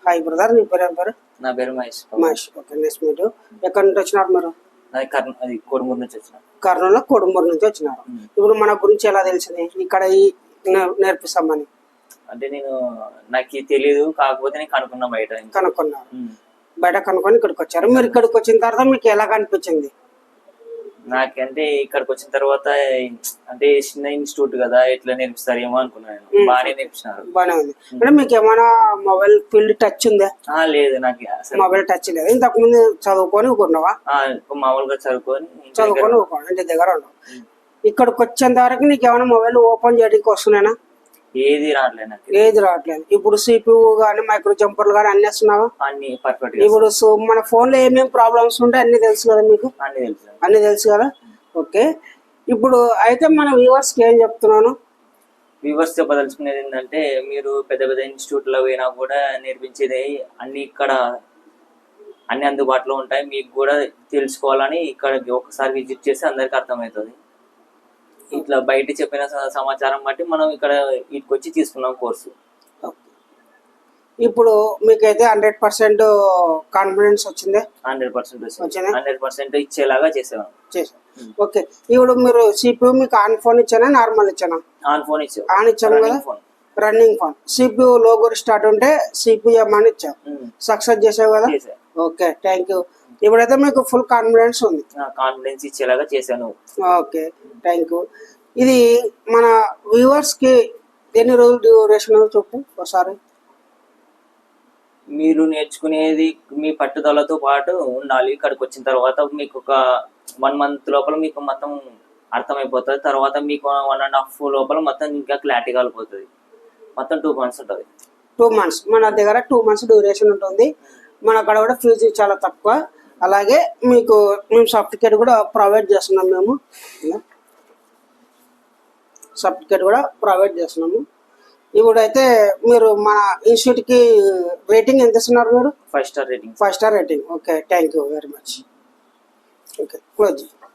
Hi brother, నీ పేరు ఏం పేరు? నా పేరు Mahesh. Mahesh, okay, nice meet. ఎక్కడి నుంచి వచ్చినారు మీరు? అది కోడుమూరు నుంచి వచ్చిన. కర్నూలు కోడుమూరు నుంచి వచ్చినారు. ఇప్పుడు మన గురించి ఎలా తెలిసింది ఇక్కడ నేర్పిస్తామని? అంటే నాకు తెలియదు, కాకపోతే నేను కనుక్కున్నా బయట. కనుక్కున్నారు, బయట కనుక్కొని ఇక్కడికి వచ్చారు. మీరు ఇక్కడికి వచ్చిన తర్వాత మీకు ఎలా అనిపించింది? నాకంటే ఇక్కడికి వచ్చిన తర్వాత అంటే చిన్న ఇన్స్టిట్యూట్ కదా, ఎట్లా నేర్పిస్తారేమో అనుకున్నాను. బాగానే నేర్పించినారు. బాగానే ఉంది. అంటే మీకు ఏమైనా మొబైల్ ఫీల్డ్ టచ్ ఉందా? లేదు, నాకు మొబైల్ టచ్ లేదు. ఇంతకు ముందు చదువుకొని ఊకున్నావా? మామూలుగా చదువుకొని ఊకోండి, ఇంటి దగ్గర ఉండవు. ఇక్కడికి వచ్చేంత వరకు నీకు ఏమైనా మొబైల్ ఓపెన్ చేయడానికి వస్తున్నాయినా? ఏది రావట్లేదు. ఏది రావట్లేదు. ఇప్పుడు CPU గానీ మైక్రో జంపర్లు గానీ అన్ని వస్తున్నావా? అన్ని పర్ఫెక్ట్. ఇప్పుడు మన ఫోన్ లో ఏమేమి ప్రాబ్లమ్స్ ఉంటాయి అన్ని తెలుసు కదా మీకు? అన్ని తెలుసు కదా, ఓకే. ఇప్పుడు అయితే మన వ్యూవర్స్ కి ఏం చెప్తున్నాను, వ్యూవర్స్ చెప్పదలుచుకునేది ఏంటంటే, మీరు పెద్ద పెద్ద ఇన్స్టిట్యూట్ లో పోయినా కూడా నేర్పించేది అన్ని ఇక్కడ అన్ని అందుబాటులో ఉంటాయి. మీకు కూడా తెలుసుకోవాలని ఇక్కడ ఒకసారి విజిట్ చేస్తే అందరికి అర్థమవుతుంది. ఇట్లా బయట చెప్పిన సమాచారం బట్టి మనం ఇక్కడ ఇటుకు వచ్చి తీసుకున్నాం కోర్సు. ఇప్పుడు మీకైతే 100% కాన్ఫిడెన్స్ వచ్చింది? 100% ఇచ్చేలాగా చేసాను. ఓకే. ఇప్పుడు మీరు CPU మీకు ఆన్ ఫోన్ ఇచ్చానా నార్మల్ ఇచ్చానా? ఆన్ ఫోన్ ఇచ్చాను. ఆన్ ఇచ్చాను కదా, running phone. CPU logo start ఉంటే CPM అని ఇచ్చావు, సక్సెస్ చేసావు కదా. Okay, thank you. ఇప్పుడైతే మీకు ఫుల్ కాన్ఫిడెన్స్ ఉంది. కాన్ఫిడెన్స్ ఇచ్చేలాగా చేశాను. Okay, thank you. ఇది మన వ్యూవర్స్ కి ఎన్ని రోజులు డ్యూరేషన్ చెప్పు ఒకసారి. మీరు నేర్చుకునేది మీ పట్టుదలతో పాటు ఉండాలి. ఇక్కడికి వచ్చిన తర్వాత మీకు ఒక 1 month లోపల మీకు మొత్తం అర్థమైపోతుంది. తర్వాత మీకు 1.5 లోపల మొత్తం ఇంకా క్లారిటీ కలిగిపోతుంది. మొత్తం 2 months ఉంటుంది. 2 months మన దగ్గర 2 months డ్యూరేషన్ ఉంటుంది. మన అక్కడ కూడా ఫీజు చాలా తక్కువ. అలాగే మీకు మేము సర్టిఫికేట్ కూడా ప్రొవైడ్ చేస్తున్నాం. మేము సర్టిఫికేట్ కూడా ప్రొవైడ్ చేస్తున్నాము. ఇప్పుడైతే మీరు మన ఇన్స్టిట్యూట్కి రేటింగ్ ఎంత ఇస్తున్నారు మీరు? 5 star rating. 5 star rating. Okay, thank you very much. Okay, close.